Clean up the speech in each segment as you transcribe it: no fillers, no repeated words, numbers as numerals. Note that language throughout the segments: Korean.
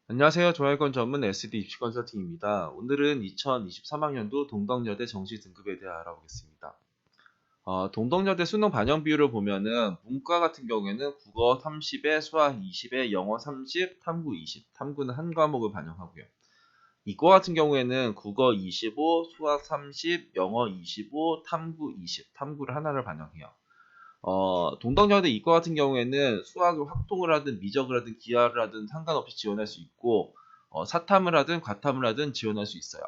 안녕하세요. 종합권 전문 SD 입시 컨설팅입니다. 오늘은 2023학년도 동덕여대 정시 등급에 대해 알아보겠습니다. 동덕여대 수능 반영 비율을 보면은 문과 같은 경우에는 국어 30에 수학 20에 영어 30, 탐구 20, 탐구는 한 과목을 반영하고요. 이과 같은 경우에는 국어 25, 수학 30, 영어 25, 탐구 20, 탐구를 하나를 반영해요. 동덕여대 이과 같은 경우에는 수학을 확통을 하든 미적을 하든 기하를 하든 상관없이 지원할 수 있고, 사탐을 하든 과탐을 하든 지원할 수 있어요.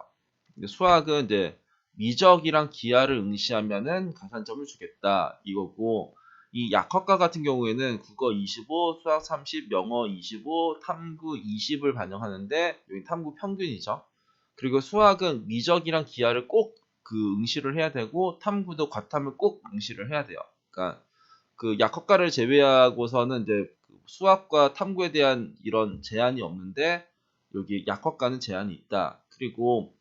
근데 수학은 이제 미적이랑 기하를 응시하면은 가산점을 주겠다 이거고, 이 약학과 같은 경우에는 국어 25, 수학 30, 영어 25, 탐구 20을 반영하는데 여기 탐구 평균이죠. 그리고 수학은 미적이랑 기하를 꼭 그 응시를 해야 되고 탐구도 과탐을 꼭 응시를 해야 돼요. 그러니까 그 약학과를 제외하고서는 이제 그 수학과 탐구에 대한 이런 제한이 없는데 여기 약학과는 제한이 있다. 그리고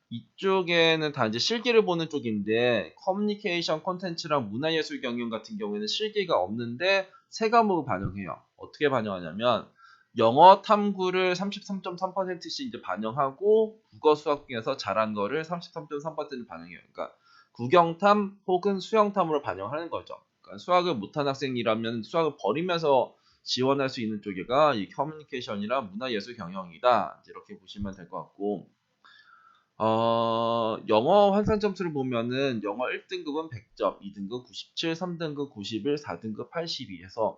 이쪽에는 다 이제 실기를 보는 쪽인데 커뮤니케이션 콘텐츠랑 문화예술 경영 같은 경우에는 실기가 없는데 세 과목을 반영해요. 어떻게 반영하냐면 영어 탐구를 33.3%씩 이제 반영하고 국어 수학 중에서 잘한 거를 33.3% 반영해요. 그러니까 국영탐 혹은 수영탐으로 반영하는 거죠. 그러니까 수학을 못한 학생이라면 수학을 버리면서 지원할 수 있는 쪽이가 이 커뮤니케이션이랑 문화예술 경영이다. 이렇게 보시면 될 것 같고 영어 환산 점수를 보면은 영어 1등급은 100점, 2등급 97, 3등급 91, 4등급 82 해서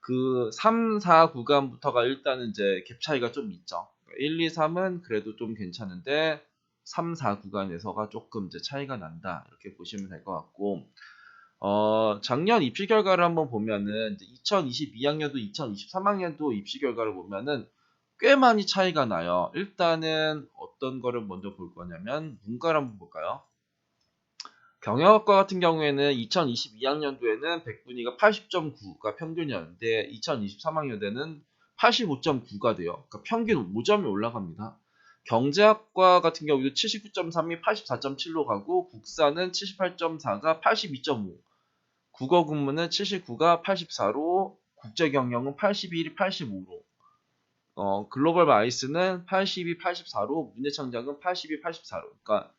그 3, 4 구간부터가 일단은 이제 갭 차이가 좀 있죠. 1, 2, 3은 그래도 좀 괜찮은데 3, 4 구간에서가 조금 이제 차이가 난다. 이렇게 보시면 될 것 같고 작년 입시 결과를 한번 보면은 2022학년도, 2023학년도 입시 결과를 보면은 꽤 많이 차이가 나요. 일단은 어떤 거를 먼저 볼 거냐면 문과를 한번 볼까요? 경영학과 같은 경우에는 2022학년도에는 100분위가 80.9가 평균이었는데 2023학년도에는 85.9가 돼요. 그러니까 평균 5점이 올라갑니다. 경제학과 같은 경우도 79.3이 84.7로 가고 국사는 78.4가 82.5, 국어 국문은 79가 84로, 국제 경영은 81이 85로, 글로벌 마이스는 82, 84로, 문예 창작은 82, 84로. 그러니까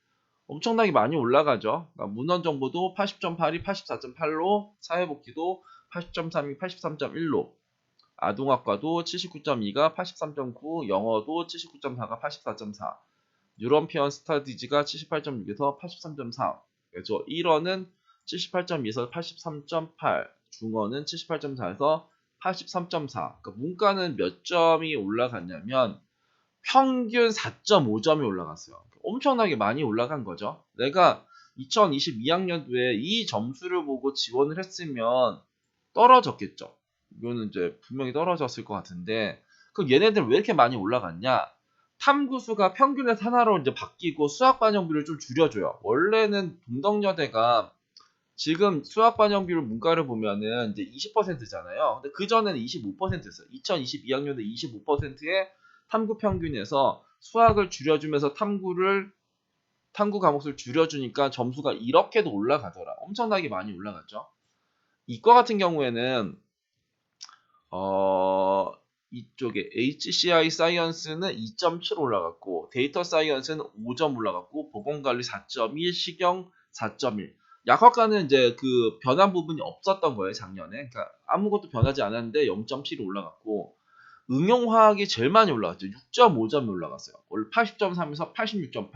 엄청나게 많이 올라가죠. 그러니까 문헌 정보도 80.8이 84.8로, 사회복지도 80.3이 83.1로, 아동학과도 79.2가 83.9, 영어도 79.4가 84.4, 유러피언 스타디지가 78.6에서 83.4, 그래서 1어는 78.2에서 83.8, 중어는 78.4에서 83.4. 그러니까 문과는 몇 점이 올라갔냐면 평균 4.5점이 올라갔어요. 엄청나게 많이 올라간 거죠. 내가 2022학년도에 이 점수를 보고 지원을 했으면 떨어졌겠죠. 이거는 이제 분명히 떨어졌을 것 같은데, 그럼 얘네들 왜 이렇게 많이 올라갔냐? 탐구수가 평균에서 하나로 이제 바뀌고 수학 반영비를 좀 줄여줘요. 원래는 동덕여대가 지금 수학 반영비율 문과를 보면은 이제 20%잖아요. 근데 그전에는 25%였어요. 2022학년에 25%의 탐구 평균에서 수학을 줄여주면서 탐구 과목수를 줄여주니까 점수가 이렇게도 올라가더라. 엄청나게 많이 올라갔죠. 이과 같은 경우에는 어, 이쪽에 HCI 사이언스는 2.7 올라갔고, 데이터 사이언스는 5점 올라갔고, 보건관리 4.1, 식영 4.1. 약학과는 이제 그 변한 부분이 없었던 거예요, 작년에. 그러니까 아무것도 변하지 않았는데 0.7이 올라갔고, 응용화학이 제일 많이 올라갔죠. 6.5점이 올라갔어요. 원래 80.3에서 86.8.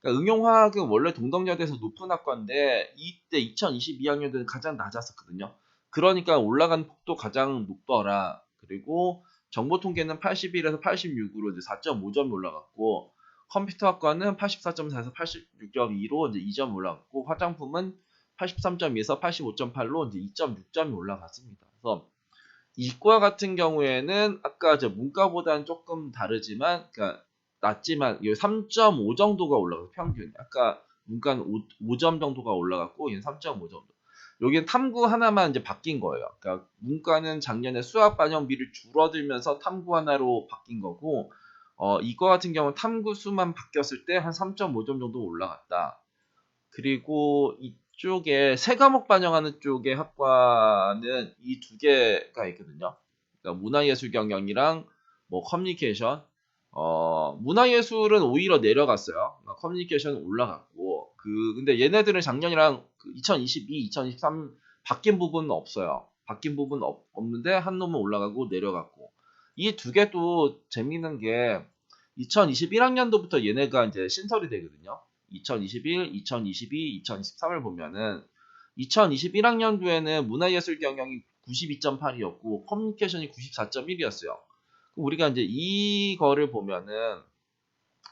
그러니까 응용화학은 원래 동덕여대에서 높은 학과인데 이때 2022학년도는 가장 낮았었거든요. 그러니까 올라간 폭도 가장 높더라. 그리고 정보통계는 81에서 86으로 이제 4.5점이 올라갔고, 컴퓨터학과는 84.4에서 86.2로 이제 2점 올라갔고, 화장품은 83.2에서 85.8로 이제 2.6점이 올라갔습니다. 그래서 이과 같은 경우에는 아까 저 문과보다는 조금 다르지만, 그러니까 낮지만 3.5 정도가 올라가서 평균. 아까 문과는 5점 정도가 올라갔고 얘는 3.5 정도. 여기는 탐구 하나만 이제 바뀐 거예요. 그러니까 문과는 작년에 수학 반영비를 줄어들면서 탐구 하나로 바뀐 거고, 이과 같은 경우는 탐구 수만 바뀌었을 때 한 3.5점 정도 올라갔다. 그리고 이쪽에 세 과목 반영하는 쪽의 학과는 이 두 개가 있거든요. 그러니까 문화예술 경영이랑 뭐 커뮤니케이션. 문화예술은 오히려 내려갔어요. 커뮤니케이션은 올라갔고, 근데 얘네들은 작년이랑 2022, 2023 바뀐 부분은 없어요. 바뀐 부분은 없는데, 한 놈은 올라가고 내려갔고. 이 두 개도 재밌는 게, 2021학년도부터 얘네가 이제 신설이 되거든요. 2021, 2022, 2023을 보면은, 2021학년도에는 문화예술 경영이 92.8이었고, 커뮤니케이션이 94.1이었어요. 우리가 이제 이거를 보면은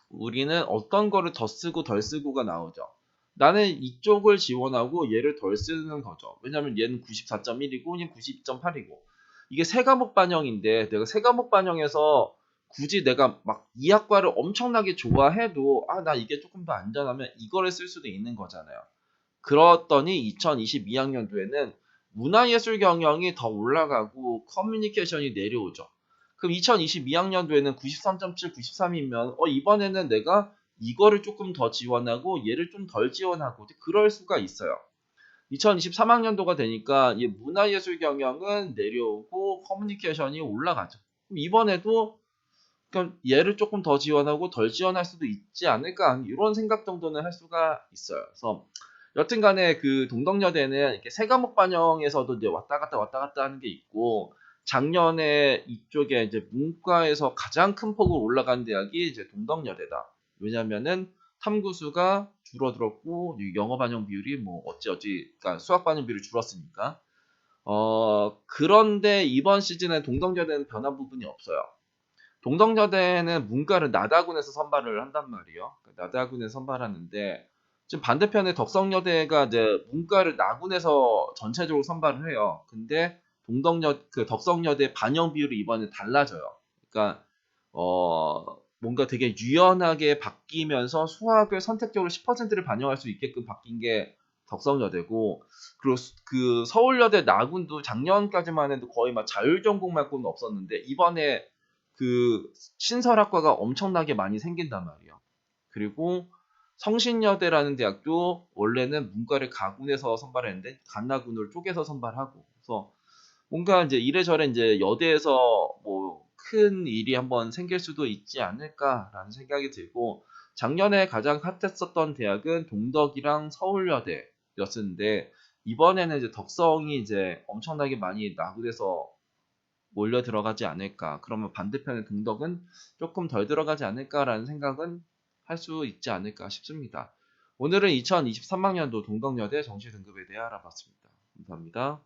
우리는 어떤 거를 더 쓰고 덜 쓰고가 나오죠. 나는 이쪽을 지원하고 얘를 덜 쓰는 거죠. 왜냐면 얘는 94.1이고 얘는 92.8이고 이게 세 과목 반영인데 내가 세 과목 반영해서 굳이 내가 막 이 학과를 엄청나게 좋아해도 나 이게 조금 더 안전하면 이거를 쓸 수도 있는 거잖아요. 그렇더니 2022학년도에는 문화예술 경영이 더 올라가고 커뮤니케이션이 내려오죠. 그럼 2022학년도에는 93.7, 93이면 이번에는 내가 이거를 조금 더 지원하고 얘를 좀 덜 지원하고 그럴 수가 있어요. 2023학년도가 되니까 이 문화예술 경영은 내려오고 커뮤니케이션이 올라가죠. 그럼 이번에도 그럼 얘를 조금 더 지원하고 덜 지원할 수도 있지 않을까 이런 생각 정도는 할 수가 있어요. 그래서 여튼간에 그 동덕여대는 이렇게 세 과목 반영에서도 이제 왔다 갔다 하는 게 있고 작년에 이쪽에 이제 문과에서 가장 큰 폭으로 올라간 대학이 이제 동덕여대다. 왜냐면은 탐구수가 줄어들었고 영어 반영 비율이 뭐 어찌 그러니까 수학 반영 비율이 줄었으니까. 그런데 이번 시즌에 동덕여대는 변한 부분이 없어요. 동덕여대는 문과를 나다군에서 선발을 한단 말이에요. 나다군에서 선발하는데 지금 반대편에 덕성여대가 이제 문과를 나군에서 전체적으로 선발을 해요. 근데 덕성여대 반영 비율이 이번에 달라져요. 그러니까 뭔가 되게 유연하게 바뀌면서 수학을 선택적으로 10%를 반영할 수 있게끔 바뀐 게 덕성여대고 그리고 그 서울여대 나군도 작년까지만 해도 거의 막 자율전공 말고는 없었는데 이번에 그 신설학과가 엄청나게 많이 생긴단 말이에요. 그리고 성신여대라는 대학도 원래는 문과를 가군에서 선발했는데 간나군을 쪼개서 선발하고 그래서 뭔가 이제 이래저래 이제 여대에서 뭐 큰 일이 한번 생길 수도 있지 않을까라는 생각이 들고 작년에 가장 핫했었던 대학은 동덕이랑 서울여대였었는데 이번에는 이제 덕성이 이제 엄청나게 많이 나군에서 몰려 들어가지 않을까. 그러면 반대편의 동덕은 조금 덜 들어가지 않을까라는 생각은 할 수 있지 않을까 싶습니다. 오늘은 2023학년도 동덕여대 정시 등급에 대해 알아봤습니다. 감사합니다.